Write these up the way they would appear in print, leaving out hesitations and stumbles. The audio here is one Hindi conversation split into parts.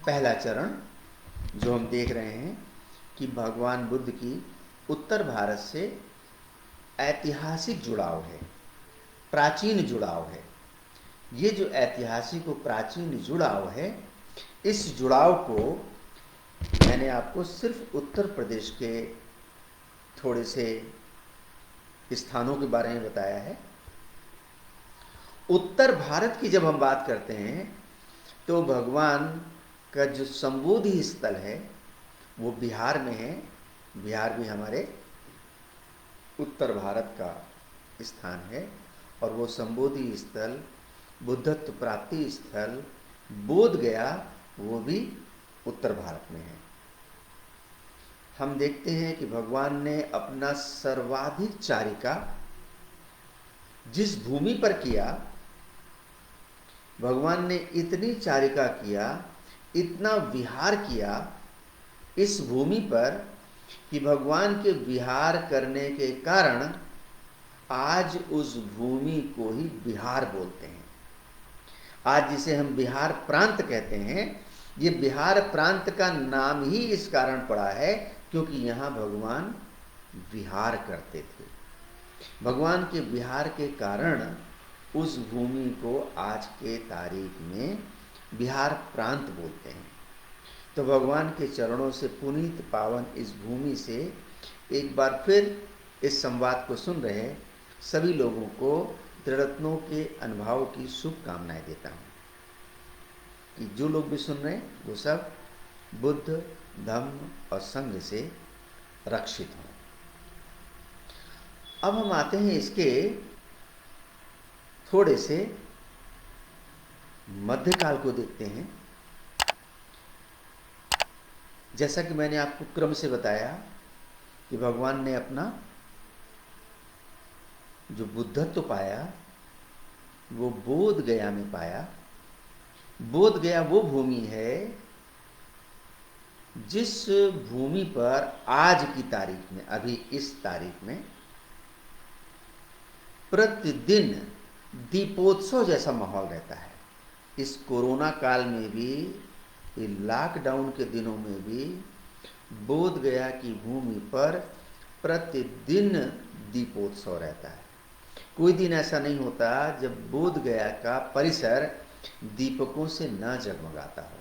पहला चरण जो हम देख रहे हैं कि भगवान बुद्ध की उत्तर भारत से ऐतिहासिक जुड़ाव है, प्राचीन जुड़ाव है। ये जो ऐतिहासिक और प्राचीन जुड़ाव है, इस जुड़ाव को मैंने आपको सिर्फ उत्तर प्रदेश के थोड़े से स्थानों के बारे में बताया है। उत्तर भारत की जब हम बात करते हैं तो भगवान का जो संबोधि स्थल है वो बिहार में है। बिहार भी हमारे उत्तर भारत का स्थान है और वो संबोधि स्थल, बुद्धत्व प्राप्ति स्थल बोध गया, वो भी उत्तर भारत में है। हम देखते हैं कि भगवान ने अपना सर्वाधिक चारिका जिस भूमि पर किया, भगवान ने इतनी चारिका किया, इतना विहार किया इस भूमि पर कि भगवान के विहार करने के कारण आज उस भूमि को ही बिहार बोलते हैं। आज जिसे हम बिहार प्रांत कहते हैं, ये बिहार प्रांत का नाम ही इस कारण पड़ा है क्योंकि यहाँ भगवान विहार करते थे। भगवान के विहार के कारण उस भूमि को आज के तारीख में बिहार प्रांत बोलते हैं। तो भगवान के चरणों से पुनीत पावन इस भूमि से एक बार फिर इस संवाद को सुन रहे सभी लोगों को त्रिरत्नों के अनुभव की शुभकामनाएं देता हूँ कि जो लोग भी सुन रहे हैं वो सब बुद्ध, धम्म और संघ से रक्षित हों। अब हम आते हैं इसके थोड़े से मध्यकाल को देखते हैं। जैसा कि मैंने आपको क्रम से बताया कि भगवान ने अपना जो बुद्धत्व पाया वो बोध गया में पाया। बोध गया वो भूमि है जिस भूमि पर आज की तारीख में, अभी इस तारीख में प्रतिदिन दीपोत्सव जैसा माहौल रहता है। इस कोरोना काल में भी, लॉकडाउन के दिनों में भी बोध गया की भूमि पर प्रतिदिन दीपोत्सव रहता है। कोई दिन ऐसा नहीं होता जब बोध गया का परिसर दीपकों से न जगमगाता हो।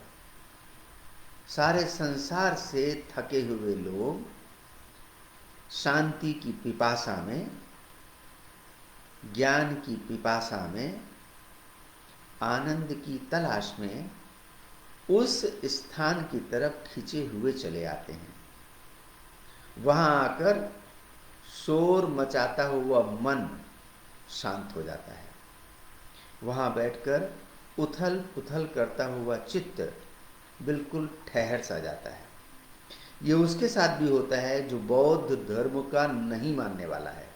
सारे संसार से थके हुए लोग शांति की पिपासा में, ज्ञान की पिपासा में, आनंद की तलाश में उस स्थान की तरफ खिंचे हुए चले आते हैं। वहां आकर शोर मचाता हुआ मन शांत हो जाता है। वहां बैठकर उथल पुथल करता हुआ चित्त बिल्कुल ठहर सा जाता है। ये उसके साथ भी होता है जो बौद्ध धर्म का नहीं मानने वाला है,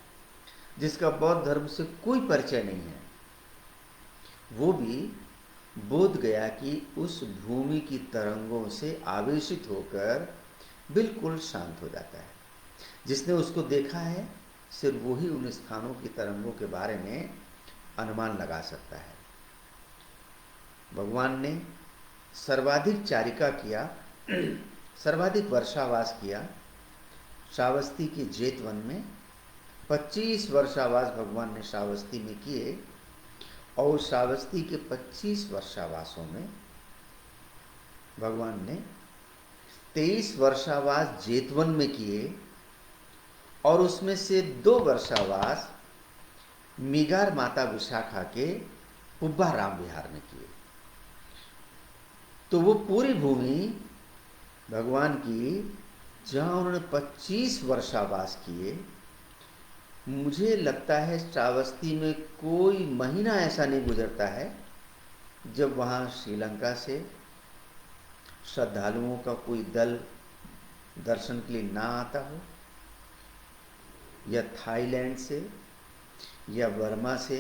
जिसका बौद्ध धर्म से कोई परिचय नहीं है। वो भी बोध गया कि उस भूमि की तरंगों से आवेशित होकर बिल्कुल शांत हो जाता है। जिसने उसको देखा है सिर्फ वही उन स्थानों की तरंगों के बारे में अनुमान लगा सकता है। भगवान ने सर्वाधिक चारिका किया, सर्वाधिक वर्षावास किया श्रावस्ती के जेतवन में। 25 वर्षावास भगवान ने श्रावस्ती में किए और श्रावस्ती के 25 वर्षावासों में भगवान ने 23 वर्षावास जेतवन में किए और उसमें से 2 वर्षावास मीगार माता विशाखा के पुब्बा राम विहार में किए। तो वो पूरी भूमि भगवान की जहाँ उन्होंने 25 वर्षावास किए, मुझे लगता है श्रावस्ती में कोई महीना ऐसा नहीं गुजरता है जब वहाँ श्रीलंका से श्रद्धालुओं का कोई दल दर्शन के लिए ना आता हो, या थाईलैंड से, या वर्मा से,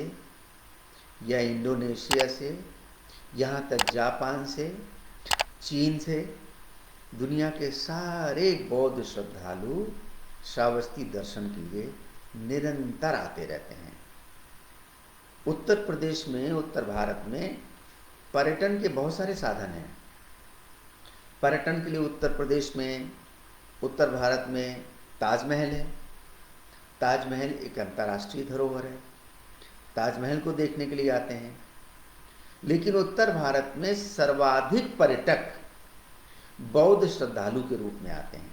या इंडोनेशिया से, यहाँ तक जापान से, चीन से, दुनिया के सारे बौद्ध श्रद्धालु श्रावस्ती दर्शन के लिए निरंतर आते रहते हैं। उत्तर प्रदेश में, उत्तर भारत में पर्यटन के बहुत सारे साधन हैं। पर्यटन के लिए उत्तर प्रदेश में, उत्तर भारत में ताजमहल है। ताजमहल एक अंतर्राष्ट्रीय धरोहर है, ताजमहल को देखने के लिए आते हैं। लेकिन उत्तर भारत में सर्वाधिक पर्यटक बौद्ध श्रद्धालु के रूप में आते हैं।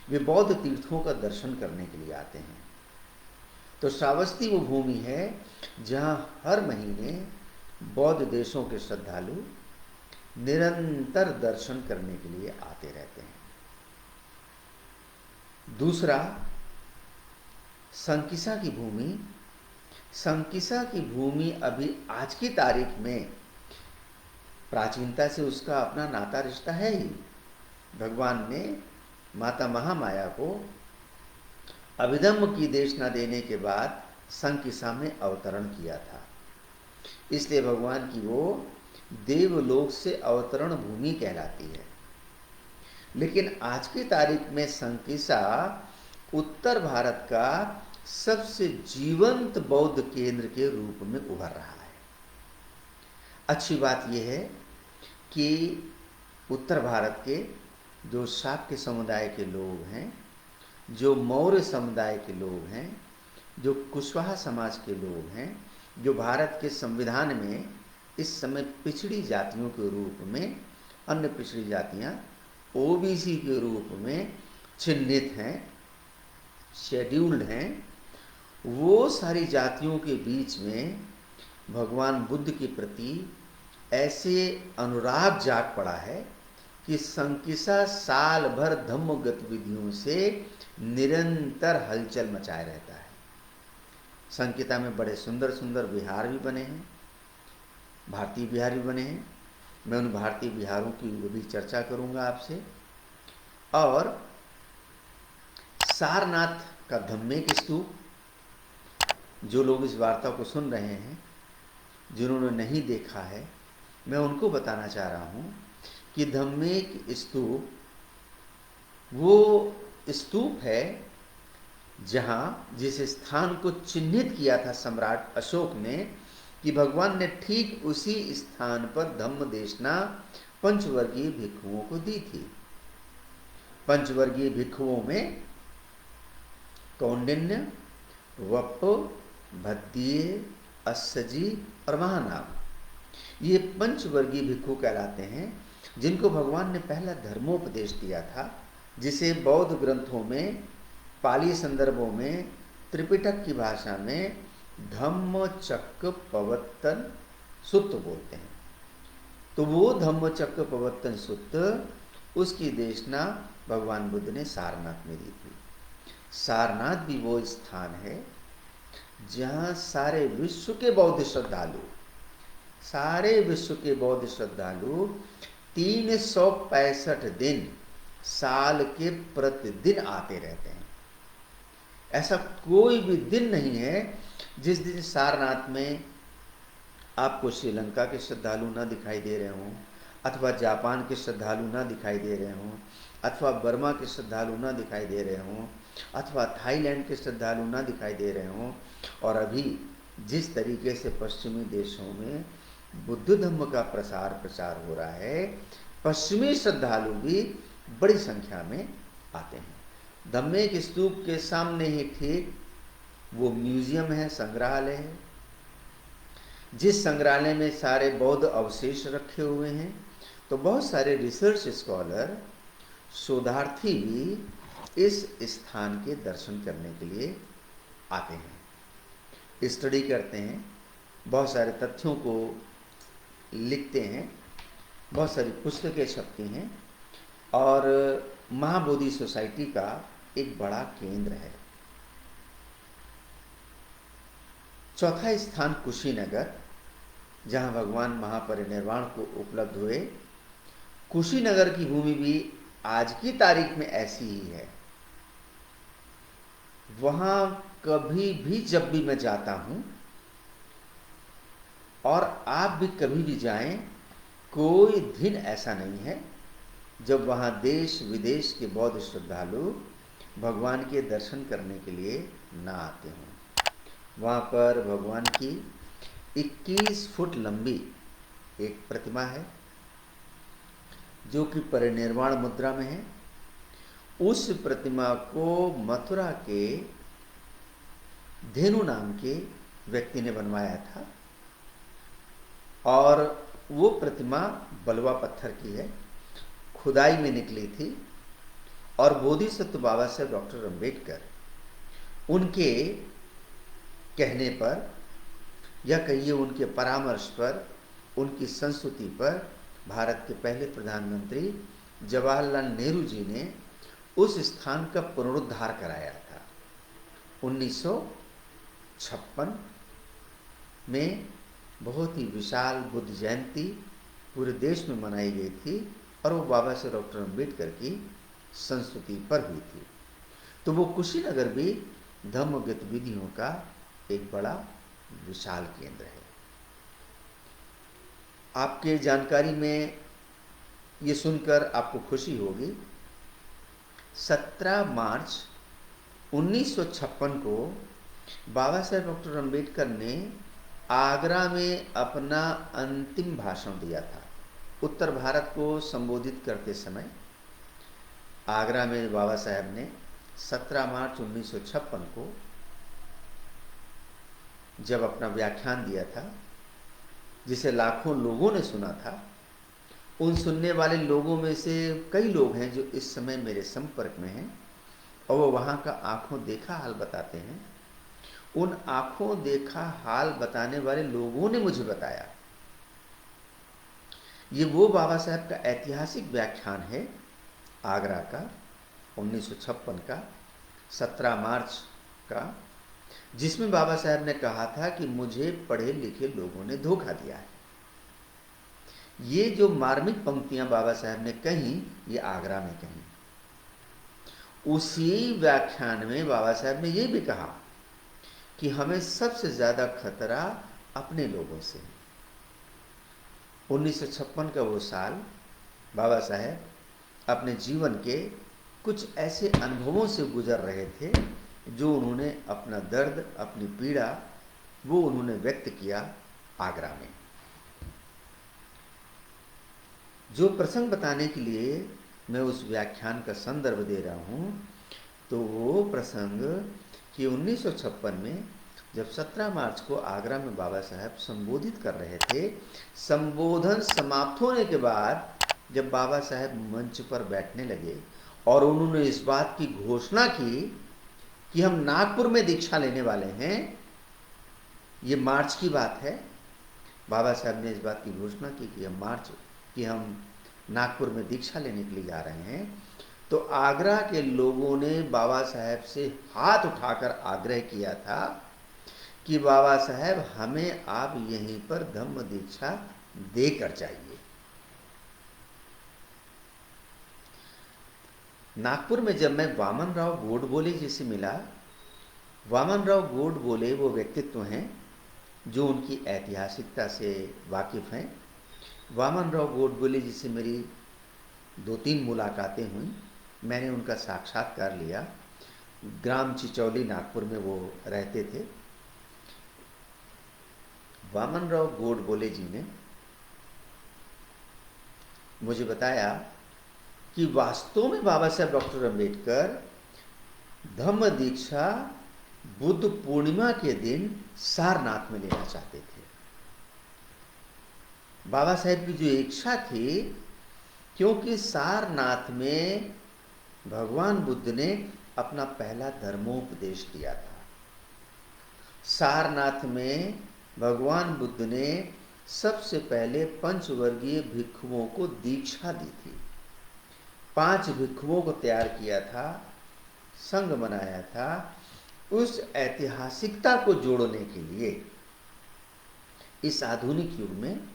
वे बौद्ध तीर्थों का दर्शन करने के लिए आते हैं। तो श्रावस्ती वो भूमि है जहां हर महीने बौद्ध देशों के श्रद्धालु निरंतर दर्शन करने के लिए आते रहते हैं। दूसरा, संकिसा की भूमि। संकिसा की भूमि अभी आज की तारीख में प्राचीनता से उसका अपना नाता रिश्ता है ही। भगवान ने माता महामाया को अभिधम्म की देशना देने के बाद संकिसा में अवतरण किया था, इसलिए भगवान की वो देवलोक से अवतरण भूमि कहलाती है। लेकिन आज की तारीख में संकिसा उत्तर भारत का सबसे जीवंत बौद्ध केंद्र के रूप में उभर रहा है। अच्छी बात यह है कि उत्तर भारत के जो शाक्य समुदाय के लोग हैं, जो मौर्य समुदाय के लोग हैं, जो कुशवाहा समाज के लोग हैं, जो भारत के संविधान में इस समय पिछड़ी जातियों के रूप में, अन्य पिछड़ी जातियां ओबीसी के रूप में चिन्हित हैं, शेड्यूल्ड हैं, वो सारी जातियों के बीच में भगवान बुद्ध के प्रति ऐसे अनुराग जाग पड़ा है कि संकिसा साल भर धम्म गतिविधियों से निरंतर हलचल मचाए रहता है। संकिसा में बड़े सुंदर सुंदर विहार भी बने हैं, भारतीय विहार भी बने हैं। मैं उन भारतीय विहारों की भी चर्चा करूंगा आपसे। और सारनाथ का धम्मेक स्तूप, जो लोग इस वार्ता को सुन रहे हैं, जिन्होंने नहीं देखा है, मैं उनको बताना चाह रहा हूं कि धम्मेक स्तूप वो स्तूप है जहां जिस स्थान को चिन्हित किया था सम्राट अशोक ने कि भगवान ने ठीक उसी स्थान पर धम्म देशना पंचवर्गीय भिक्षुओं को दी थी। पंचवर्गीय भिक्षुओं में कौंडिन्य, वप, भद्दीय, अस्सजी और महानाम, ये पंचवर्गीय भिक्षु कहलाते हैं, जिनको भगवान ने पहला धर्मोपदेश दिया था, जिसे बौद्ध ग्रंथों में, पाली संदर्भों में, त्रिपिटक की भाषा में धम्मचक्र प्रवर्तन सूत्र बोलते हैं। तो वो धम्मचक्र प्रवर्तन सूत्र, उसकी देशना भगवान बुद्ध ने सारनाथ में दी थी। सारनाथ भी वो स्थान है जहाँ सारे विश्व के बौद्ध श्रद्धालु, सारे विश्व के बौद्ध श्रद्धालु 365 दिन साल के प्रतिदिन आते रहते हैं। ऐसा कोई भी दिन नहीं है जिस दिन सारनाथ में आपको श्रीलंका के श्रद्धालु ना दिखाई दे रहे हों, अथवा जापान के श्रद्धालु ना दिखाई दे रहे हों, अथवा बर्मा के श्रद्धालु ना दिखाई दे रहे हों, अथवा थाईलैंड के श्रद्धालु ना दिखाई दे रहे हों। और अभी जिस तरीके से पश्चिमी देशों में बुद्ध धम्म का प्रसार प्रचार हो रहा है, पश्चिमी श्रद्धालु भी बड़ी संख्या में आते हैं। धम्मेक स्तूप के सामने ही ठीक वो म्यूजियम है, संग्रहालय है, जिस संग्रहालय में सारे बौद्ध अवशेष रखे हुए हैं। तो बहुत सारे रिसर्च स्कॉलर, शोधार्थी भी इस स्थान के दर्शन करने के लिए आते हैं, स्टडी करते हैं, बहुत सारे तथ्यों को लिखते हैं, बहुत सारी पुस्तकें छपती हैं, और महाबोधि सोसाइटी का एक बड़ा केंद्र है। चौथा स्थान कुशीनगर, जहां भगवान महापरिनिर्वाण को उपलब्ध हुए। कुशीनगर की भूमि भी आज की तारीख में ऐसी ही है। वहां कभी भी जब भी मैं जाता हूं, और आप भी कभी भी जाएं, कोई दिन ऐसा नहीं है जब वहां देश विदेश के बौद्ध श्रद्धालु भगवान के दर्शन करने के लिए ना आते हों। वहां पर भगवान की 21 फुट लंबी एक प्रतिमा है, जो कि परिनिर्वाण मुद्रा में है, उस प्रतिमा को मथुरा के धेनु नाम के व्यक्ति ने बनवाया था और वो प्रतिमा बलुआ पत्थर की है, खुदाई में निकली थी और बोधिसत्व बाबा साहेब डॉक्टर अम्बेडकर उनके कहने पर या कहिए उनके परामर्श पर, उनकी संस्तुति पर भारत के पहले प्रधानमंत्री जवाहरलाल नेहरू जी ने उस स्थान का पुनरुद्धार कराया था। 1956 में बहुत ही विशाल बुद्ध जयंती पूरे देश में मनाई गई थी और वो बाबा साहेब डॉक्टर अम्बेडकर की संस्तुति पर हुई थी। तो वो कुशीनगर भी धम्म गतिविधियों का एक बड़ा विशाल केंद्र है। आपके जानकारी में ये सुनकर आपको खुशी होगी, 17 मार्च 1956 को बाबा साहेब डॉक्टर अम्बेडकर ने आगरा में अपना अंतिम भाषण दिया था। उत्तर भारत को संबोधित करते समय आगरा में बाबा साहेब ने 17 मार्च 1956 को जब अपना व्याख्यान दिया था, जिसे लाखों लोगों ने सुना था, उन सुनने वाले लोगों में से कई लोग हैं जो इस समय मेरे संपर्क में हैं और वो वहाँ का आंखों देखा हाल बताते हैं। उन आंखों देखा हाल बताने वाले लोगों ने मुझे बताया, ये वो बाबा साहेब का ऐतिहासिक व्याख्यान है आगरा का 1956 का 17 मार्च का, जिसमें बाबा साहेब ने कहा था कि मुझे पढ़े लिखे लोगों ने धोखा दिया है। ये जो मार्मिक पंक्तियां बाबा साहेब ने कही, ये आगरा में कही। उसी व्याख्यान में बाबा साहेब ने ये भी कहा कि हमें सबसे ज्यादा खतरा अपने लोगों से है। 1956 का वो साल बाबा साहेब अपने जीवन के कुछ ऐसे अनुभवों से गुजर रहे थे जो उन्होंने अपना दर्द, अपनी पीड़ा वो उन्होंने व्यक्त किया आगरा में। जो प्रसंग बताने के लिए मैं उस व्याख्यान का संदर्भ दे रहा हूं, तो वो प्रसंग कि 1956 में जब 17 मार्च को आगरा में बाबा साहेब संबोधित कर रहे थे, संबोधन समाप्त होने के बाद जब बाबा साहेब मंच पर बैठने लगे और उन्होंने इस बात की घोषणा की कि हम नागपुर में दीक्षा लेने वाले हैं, ये मार्च की बात है, बाबा साहब ने इस बात की घोषणा की कि हम नागपुर में दीक्षा लेने के लिए जा रहे हैं, तो आगरा के लोगों ने बाबा साहेब से हाथ उठाकर आग्रह किया था कि बाबा साहेब हमें आप यहीं पर धम्म दीक्षा देकर जाइए। नागपुर में जब मैं वामन राव गोडबोले जी से मिला, वामन राव गोडबोले वो व्यक्तित्व हैं जो उनकी ऐतिहासिकता से वाकिफ हैं। वामन राव गोडबोले जी से मेरी 2-3 मुलाकातें हुई, मैंने उनका साक्षात्कार लिया। ग्राम चिचौली नागपुर में वो रहते थे। वामन राव गोडबोले जी ने मुझे बताया कि वास्तव में बाबा साहेब डॉक्टर अम्बेडकर धम्म दीक्षा बुद्ध पूर्णिमा के दिन सारनाथ में लेना चाहते थे। बाबा साहेब की जो इच्छा थी, क्योंकि सारनाथ में भगवान बुद्ध ने अपना पहला धर्मोपदेश दिया था। सारनाथ में भगवान बुद्ध ने सबसे पहले पंचवर्गीय भिक्षुओं को दीक्षा दी थी। 5 भिक्षुओं को तैयार किया था, संघ बनाया था। उस ऐतिहासिकता को जोड़ने के लिए इस आधुनिक युग में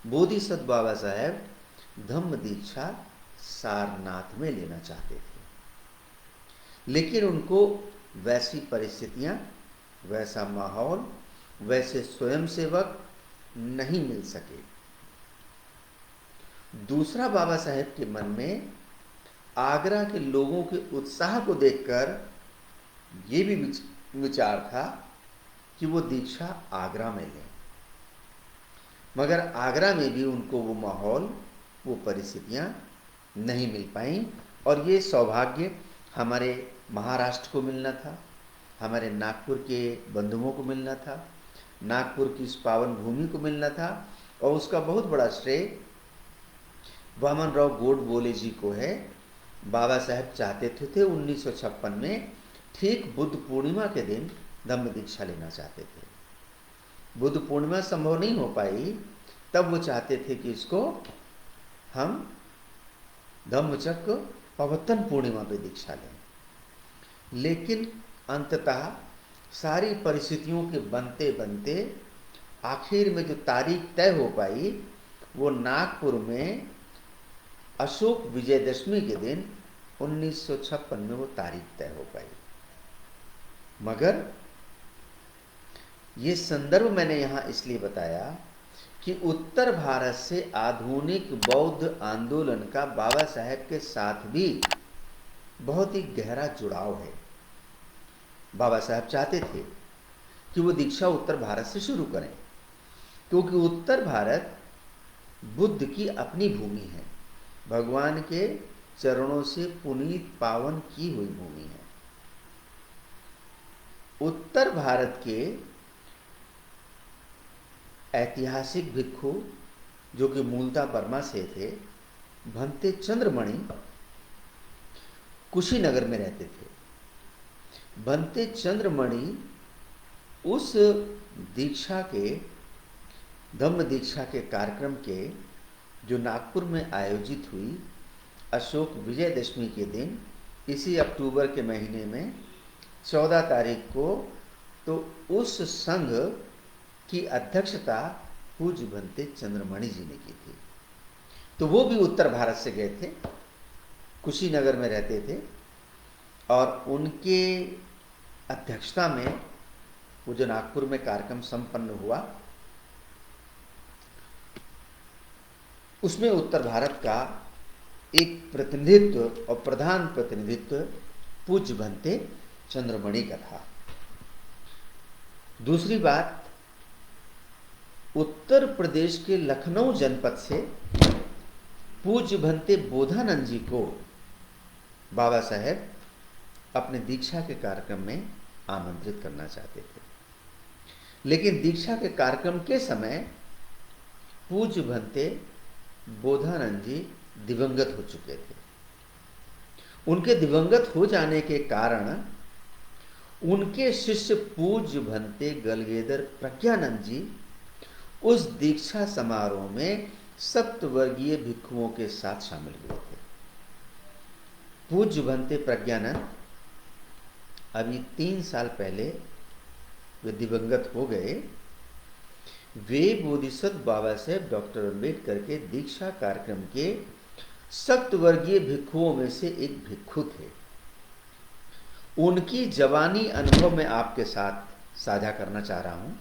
बोधिसत्व बाबा साहेब धम्म दीक्षा सारनाथ में लेना चाहते थे, लेकिन उनको वैसी परिस्थितियां, वैसा माहौल, वैसे स्वयंसेवक नहीं मिल सके। दूसरा, बाबा साहेब के मन में आगरा के लोगों के उत्साह को देखकर ये भी विचार था कि वो दीक्षा आगरा में लें, मगर आगरा में भी उनको वो माहौल, वो परिस्थितियां नहीं मिल पाई। और ये सौभाग्य हमारे महाराष्ट्र को मिलना था, हमारे नागपुर के बंधुओं को मिलना था, नागपुर की इस पावन भूमि को मिलना था। और उसका बहुत बड़ा श्रेय वामनराव गोडबोले जी को है। बाबा साहेब चाहते थे 1956 में ठीक बुद्ध पूर्णिमा के दिन धम्म दीक्षा लेना चाहते थे। बुद्ध पूर्णिमा संभव नहीं हो पाई, तब वो चाहते थे कि इसको हम धम्मचक्र प्रवर्तन पूर्णिमा पे दीक्षा लें। लेकिन अंततः सारी परिस्थितियों के बनते बनते आखिर में जो तारीख तय हो पाई वो नागपुर में अशोक विजयदशमी के दिन 1956 में वो तारीख तय हो पाई। मगर ये संदर्भ मैंने यहाँ इसलिए बताया कि उत्तर भारत से आधुनिक बौद्ध आंदोलन का बाबा साहेब के साथ भी बहुत ही गहरा जुड़ाव है। बाबा साहेब चाहते थे कि वो दीक्षा उत्तर भारत से शुरू करें, क्योंकि उत्तर भारत बुद्ध की अपनी भूमि है, भगवान के चरणों से पुनीत पावन की हुई भूमि है। उत्तर भारत के ऐतिहासिक भिक्षु जो कि मूलतः बर्मा से थे, भंते चंद्रमणि कुशीनगर में रहते थे। भंते चंद्रमणि उस दीक्षा के धम्म दीक्षा के कार्यक्रम के जो नागपुर में आयोजित हुई अशोक विजयदशमी के दिन, इसी अक्टूबर के महीने में 14 तारीख को, तो उस संघ की अध्यक्षता पूज्य भंते चंद्रमणि जी ने की थी। तो वो भी उत्तर भारत से गए थे, कुशीनगर में रहते थे, और उनके अध्यक्षता में वो जो नागपुर में कार्यक्रम संपन्न हुआ, उसमें उत्तर भारत का एक प्रतिनिधित्व और प्रधान प्रतिनिधित्व पूज्य भंते चंद्रमणि का था। दूसरी बात, उत्तर प्रदेश के लखनऊ जनपद से पूज्य भंते बोधानंद जी को बाबा साहेब अपने दीक्षा के कार्यक्रम में आमंत्रित करना चाहते थे। लेकिन दीक्षा के कार्यक्रम के समय पूज्य भंते बोधानंद जी दिवंगत हो चुके थे। उनके दिवंगत हो जाने के कारण उनके शिष्य पूज्य भंते गलगेदर प्रज्ञानंद जी उस दीक्षा समारोह में सप्तवर्गीय भिक्षुओं के साथ शामिल हुए थे। पूज्य भंते प्रज्ञानंद अभी 3 साल पहले वे दिवंगत हो गए। वे बोधिसत्व बाबा साहेब डॉक्टर अम्बेडकर के दीक्षा कार्यक्रम के सप्तवर्गीय भिक्षुओं में से एक भिक्षु थे। उनकी जवानी अनुभव मैं आपके साथ साझा करना चाह रहा हूं,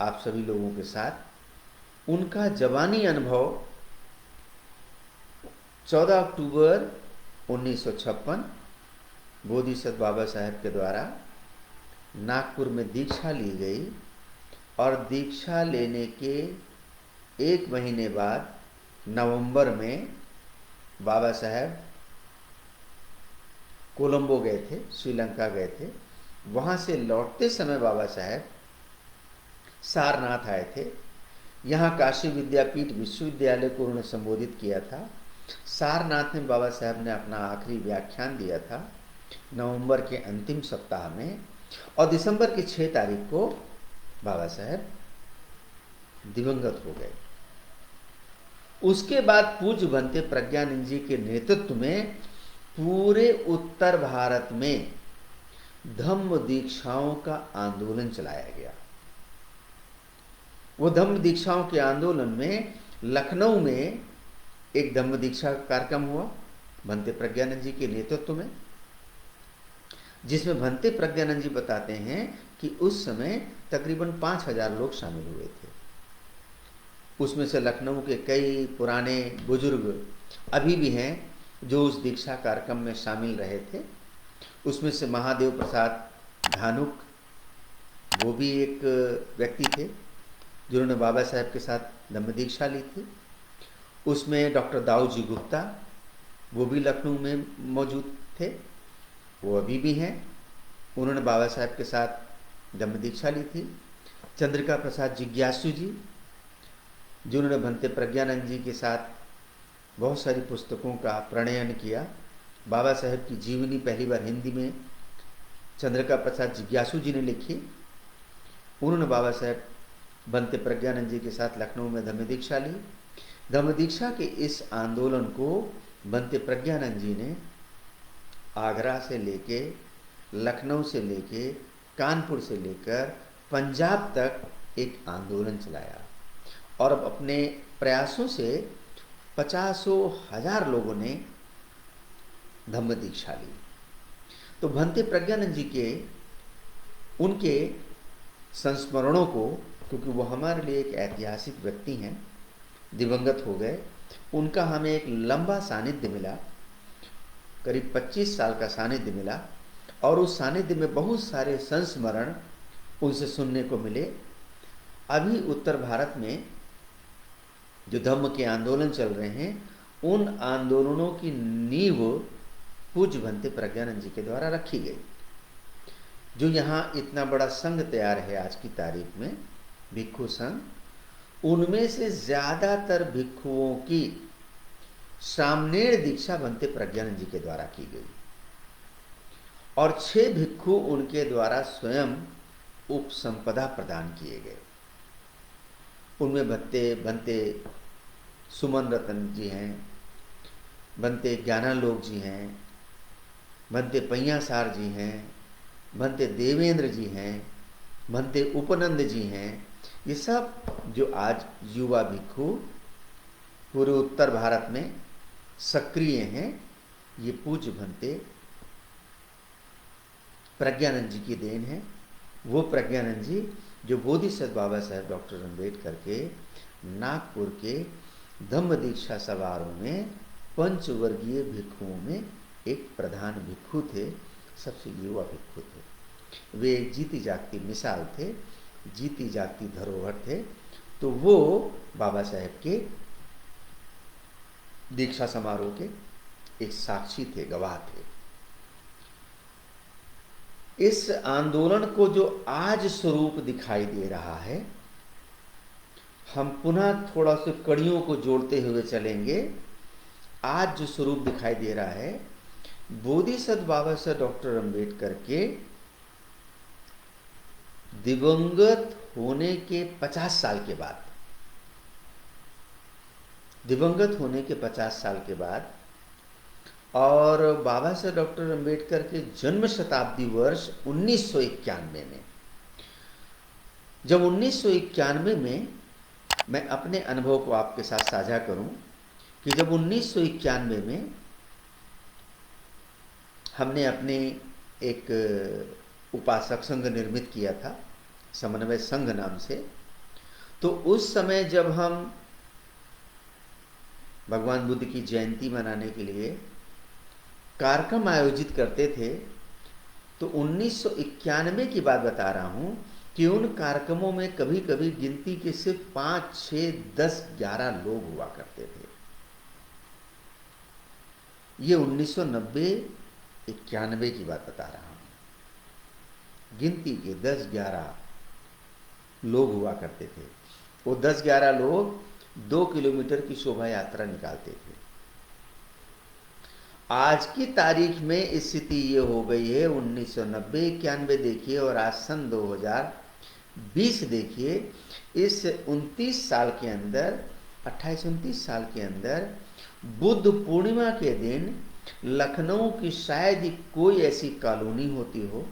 आप सभी लोगों के साथ। उनका जवानी अनुभव 14 अक्टूबर 1956 बोधिसत्व बाबा साहेब के द्वारा नागपुर में दीक्षा ली गई, और दीक्षा लेने के 1 महीने बाद नवंबर में बाबा साहेब कोलंबो गए थे, श्रीलंका गए थे। वहाँ से लौटते समय बाबा साहेब सारनाथ आए थे। यहाँ काशी विद्यापीठ विश्वविद्यालय को उन्होंने संबोधित किया था। सारनाथ में बाबा साहेब ने अपना आखिरी व्याख्यान दिया था नवंबर के अंतिम सप्ताह में, और दिसंबर की 6 तारीख को बाबा साहेब दिवंगत हो गए। उसके बाद पूज्य भंते प्रज्ञानंद जी के नेतृत्व में पूरे उत्तर भारत में धम्म दीक्षाओं का आंदोलन चलाया गया। वो धम्म दीक्षाओं के आंदोलन में लखनऊ में एक धम्म दीक्षा कार्यक्रम हुआ भंते प्रज्ञानंद जी के नेतृत्व में, जिसमें भंते प्रज्ञानंद जी बताते हैं कि उस समय तकरीबन 5000 लोग शामिल हुए थे। उसमें से लखनऊ के कई पुराने बुजुर्ग अभी भी हैं जो उस दीक्षा कार्यक्रम में शामिल रहे थे। उसमें से महादेव प्रसाद धानुक, वो भी एक व्यक्ति थे जिन्होंने बाबा साहेब के साथ धम्म दीक्षा ली थी। उसमें डॉक्टर दाऊ जी गुप्ता, वो भी लखनऊ में मौजूद थे, वो अभी भी हैं। उन्होंने बाबा साहब के साथ जन्म दीक्षा ली थी। चंद्रिका प्रसाद जिज्ञासु जी, जिन्होंने भंते प्रज्ञानंद जी के साथ बहुत सारी पुस्तकों का प्रणयन किया। बाबा साहब की जीवनी पहली बार हिंदी में चंद्रिका प्रसाद जिज्ञासु जी ने लिखी। उन्होंने बाबा साहब भंते प्रज्ञानंद जी के साथ लखनऊ में धम्म दीक्षा ली। धम्म दीक्षा के इस आंदोलन को भंते प्रज्ञानंद जी ने आगरा से लेके, लखनऊ से लेके, कानपुर से लेकर पंजाब तक एक आंदोलन चलाया और अब अपने प्रयासों से 50,000 लोगों ने धम्म दीक्षा ली। तो भंते प्रज्ञानंद जी के उनके संस्मरणों को, क्योंकि वो हमारे लिए एक ऐतिहासिक व्यक्ति हैं, दिवंगत हो गए, उनका हमें एक लंबा सानिध्य मिला, करीब 25 साल का सानिध्य मिला और उस सानिध्य में बहुत सारे संस्मरण उनसे सुनने को मिले। अभी उत्तर भारत में जो धम्म के आंदोलन चल रहे हैं, उन आंदोलनों की नींव पूज्य भंते प्रज्ञानंद जी के द्वारा रखी गई। जो यहाँ इतना बड़ा संघ तैयार है आज की तारीख में, भिक्षु संघ, उनमें से ज्यादातर भिक्षुओं की सामनेर दीक्षा भंते प्रज्ञानंद जी के द्वारा की गई और 6 भिक्षु उनके द्वारा स्वयं उपसंपदा प्रदान किए गए। उनमें भंते सुमन रतन जी हैं, भंते ज्ञानालोक जी हैं, भंते पैयासार जी हैं, भंते देवेंद्र जी हैं, भंते उपनंद जी हैं। ये सब जो आज युवा भिक्षु पूरे उत्तर भारत में सक्रिय हैं, ये पूज्य भंते प्रज्ञानंद जी की देन है। वो प्रज्ञानंद जी जो बोधिसत्व बाबा साहब डॉक्टर अम्बेडकर के नागपुर के धम्म दीक्षा समारोह में पंचवर्गीय भिक्षुओं में एक प्रधान भिक्षु थे, सबसे युवा भिक्षु थे। वे एक जीती जागती मिसाल थे, जीती जागती धरोहर थे। तो वो बाबा साहब के दीक्षा समारोह के एक साक्षी थे, गवाह थे। इस आंदोलन को जो आज स्वरूप दिखाई दे रहा है, हम पुनः थोड़ा सा कड़ियों को जोड़ते हुए चलेंगे। आज जो स्वरूप दिखाई दे रहा है, बोधिसत्व बाबा साहब डॉक्टर अम्बेडकर के दिवंगत होने के 50 साल के बाद, दिवंगत होने के 50 साल के बाद और बाबा साहब डॉक्टर अम्बेडकर के जन्म शताब्दी वर्ष 1991 में, जब 1991 में मैं अपने अनुभव को आपके साथ साझा करूं कि जब 1991 में हमने अपने एक उपासक संघ निर्मित किया था, समन्वय संघ नाम से। तो उस समय जब हम भगवान बुद्ध की जयंती मनाने के लिए कार्यक्रम आयोजित करते थे, तो 1991 की बात बता रहा हूं कि उन कार्यक्रमों में कभी कभी गिनती के सिर्फ 5, 6, 10, 11 लोग हुआ करते थे। ये 1990-91 की बात बता रहा हूं। गिनती के 10-11 लोग हुआ करते थे। वो 10-11 लोग 2 किलोमीटर की शोभा यात्रा निकालते थे। आज की तारीख में स्थिति ये हो गई है, 1990-91 देखिए और आज सन 2020 देखिए, इस 29 साल के अंदर, 28-29 साल के अंदर बुद्ध पूर्णिमा के दिन लखनऊ की शायद ही कोई ऐसी कॉलोनी होती हो,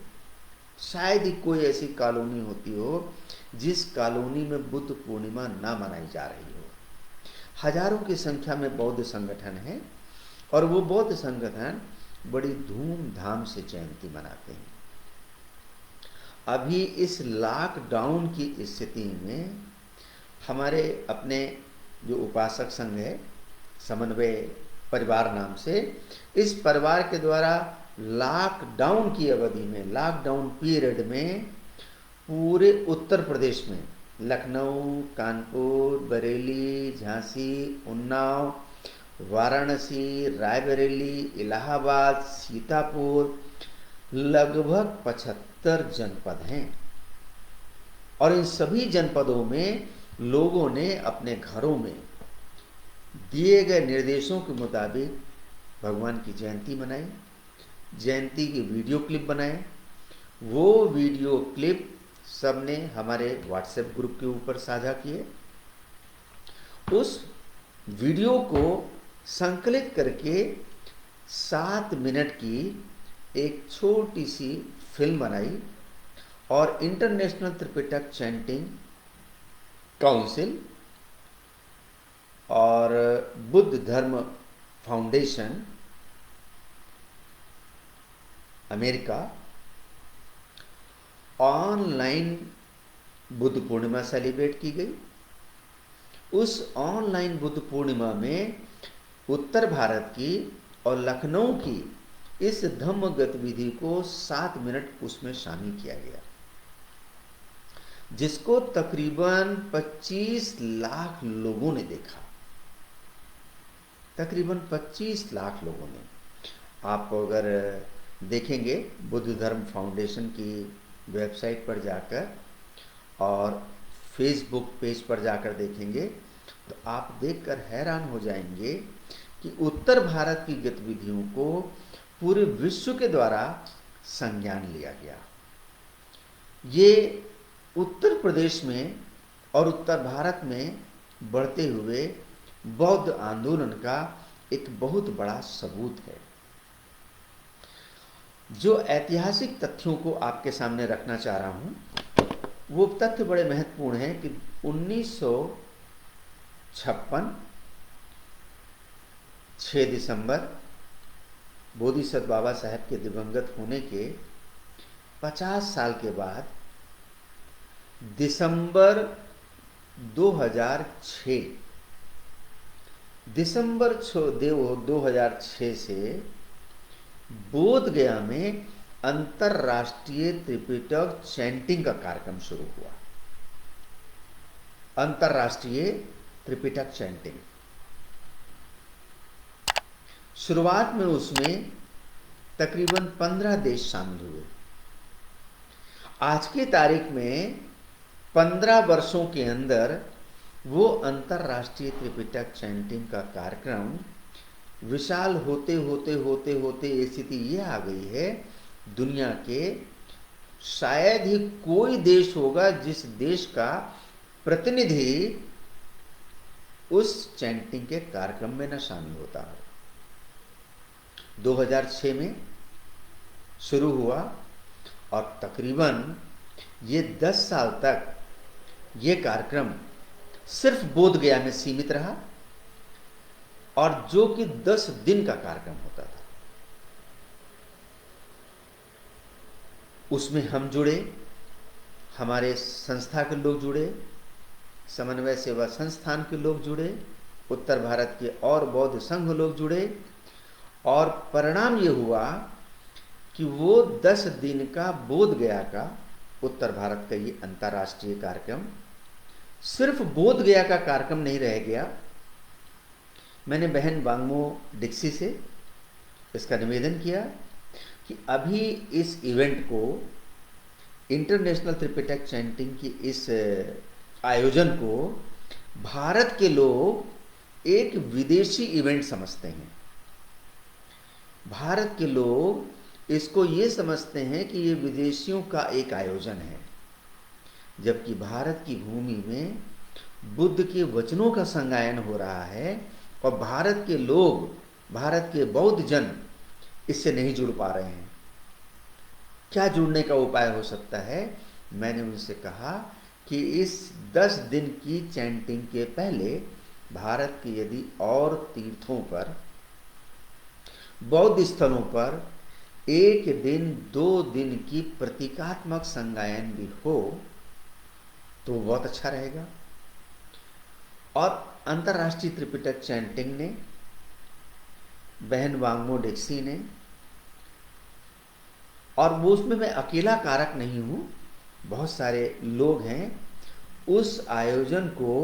शायद ही कोई ऐसी कॉलोनी होती हो जिस कॉलोनी में बुद्ध पूर्णिमा ना मनाई जा रही हो। हजारों की संख्या में बौद्ध संगठन है और वो बौद्ध संगठन बड़ी धूमधाम से जयंती मनाते हैं। अभी इस लॉकडाउन की स्थिति में हमारे अपने जो उपासक संघ है, समन्वय परिवार नाम से, इस परिवार के द्वारा लॉकडाउन की अवधि में, लॉकडाउन पीरियड में पूरे उत्तर प्रदेश में लखनऊ, कानपुर, बरेली, झांसी, उन्नाव, वाराणसी, रायबरेली, इलाहाबाद, सीतापुर, लगभग 75 जनपद हैं। और इन सभी जनपदों में लोगों ने अपने घरों में दिए गए निर्देशों के मुताबिक भगवान की जयंती मनाई, जयंती की वीडियो क्लिप बनाए। वो वीडियो क्लिप सबने हमारे व्हाट्सएप ग्रुप के ऊपर साझा किए। उस वीडियो को संकलित करके 7 मिनट की एक छोटी सी फिल्म बनाई और इंटरनेशनल त्रिपिटक चैंटिंग काउंसिल और बुद्ध धर्म foundation America online Buddha Purnima celebrate की गई। उस ऑनलाइन बुद्ध पूर्णिमा में उत्तर भारत की और लखनऊ की इस धम्म गतिविधि को 7 मिनट उसमें शामिल किया गया, जिसको तकरीबन 25 लाख लोगों ने देखा। तकरीबन 25 लाख लोगों ने। आप अगर देखेंगे बुद्ध धर्म फाउंडेशन की वेबसाइट पर जाकर और फेसबुक पेज पर जाकर देखेंगे तो आप देखकर हैरान हो जाएंगे कि उत्तर भारत की गतिविधियों को पूरे विश्व के द्वारा संज्ञान लिया गया। ये उत्तर प्रदेश में और उत्तर भारत में बढ़ते हुए बौद्ध आंदोलन का एक बहुत बड़ा सबूत है। जो ऐतिहासिक तथ्यों को आपके सामने रखना चाह रहा हूं, वो तथ्य बड़े महत्वपूर्ण हैं कि 1956 6 दिसंबर बोधिसत्व बाबा साहब के दिवंगत होने के 50 साल के बाद दिसंबर 2006 से बोध गया में अंतरराष्ट्रीय त्रिपिटक चैंटिंग का कार्यक्रम शुरू हुआ। अंतरराष्ट्रीय त्रिपिटक चैंटिंग शुरुआत में उसमें तकरीबन 15 देश शामिल हुए। आज की तारीख में 15 वर्षों के अंदर वो अंतरराष्ट्रीय त्रिपिटक चैंटिंग का कार्यक्रम विशाल होते होते स्थिति ये आ गई है, दुनिया के शायद ही कोई देश होगा जिस देश का प्रतिनिधि उस चैंटिंग के कार्यक्रम में न शामिल होता हो। 2006 में शुरू हुआ और तकरीबन ये 10 साल तक ये कार्यक्रम सिर्फ बोध गया में सीमित रहा और जो कि 10 दिन का कार्यक्रम होता था। उसमें हम जुड़े, हमारे संस्था के लोग जुड़े, समन्वय सेवा संस्थान के लोग जुड़े, उत्तर भारत के और बौद्ध संघ लोग जुड़े और परिणाम ये हुआ कि वो 10 दिन का बोध गया का उत्तर भारत का ये अंतर्राष्ट्रीय कार्यक्रम सिर्फ बोध गया का कार्यक्रम नहीं रह गया। मैंने बहन वांगमो डिक्सी से इसका निवेदन किया कि अभी इस इवेंट को, इंटरनेशनल त्रिपिटक चैंटिंग की इस आयोजन को भारत के लोग एक विदेशी इवेंट समझते हैं। भारत के लोग इसको ये समझते हैं कि ये विदेशियों का एक आयोजन है, जबकि भारत की भूमि में बुद्ध के वचनों का संगायन हो रहा है और भारत के लोग, भारत के बौद्ध जन इससे नहीं जुड़ पा रहे हैं। क्या जुड़ने का उपाय हो सकता है? मैंने उनसे कहा कि इस 10 दिन की चैंटिंग के पहले भारत के यदि और तीर्थों पर, बौद्ध स्थलों पर 1 दिन 2 दिन की प्रतीकात्मक संगायन भी हो तो बहुत अच्छा रहेगा। और अंतर्राष्ट्रीय त्रिपिटक चैंटिंग ने, बहन वांगमो डिक्सी ने, और वो उसमें मैं अकेला कारक नहीं हूँ, बहुत सारे लोग हैं, उस आयोजन को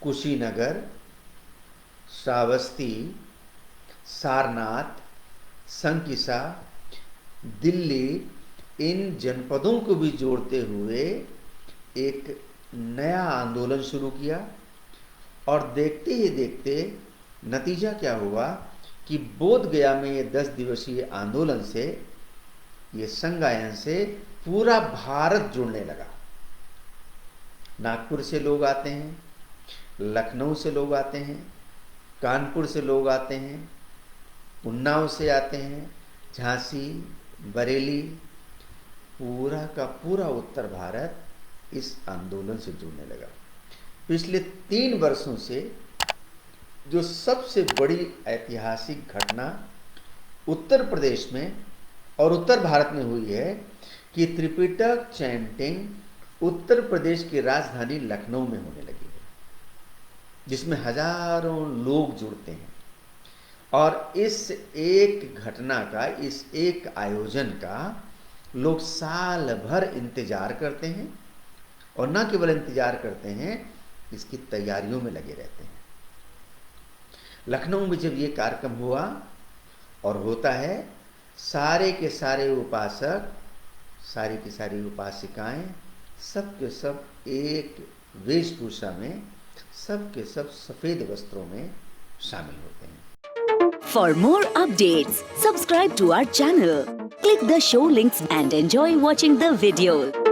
कुशीनगर, श्रावस्ती, सारनाथ, संकिसा, दिल्ली, इन जनपदों को भी जोड़ते हुए एक नया आंदोलन शुरू किया। और देखते ही देखते नतीजा क्या हुआ कि बोध गया में ये 10 दिवसीय आंदोलन से, ये संगायन से पूरा भारत जुड़ने लगा। नागपुर से लोग आते हैं, लखनऊ से लोग आते हैं, कानपुर से लोग आते हैं, उन्नाव से आते हैं, झांसी, बरेली, पूरा का पूरा उत्तर भारत इस आंदोलन से जुड़ने लगा। पिछले 3 वर्षों से जो सबसे बड़ी ऐतिहासिक घटना उत्तर प्रदेश में और उत्तर भारत में हुई है कि त्रिपिटक चैंटिंग उत्तर प्रदेश की राजधानी लखनऊ में होने लगी है, जिसमें हजारों लोग जुड़ते हैं। और इस एक घटना का, इस एक आयोजन का लोग साल भर इंतजार करते हैं, और न केवल इंतजार करते हैं, इसकी तैयारियों में लगे रहते हैं। लखनऊ में जब ये कार्यक्रम हुआ और होता है, सारे के सारे उपासक, सारी की सारी उपासिकाएं, सब के सब एक वेशभूषा में, सब के सब सफेद वस्त्रों में शामिल होते हैं। For more updates, subscribe to our channel, click the show links and enjoy watching the video.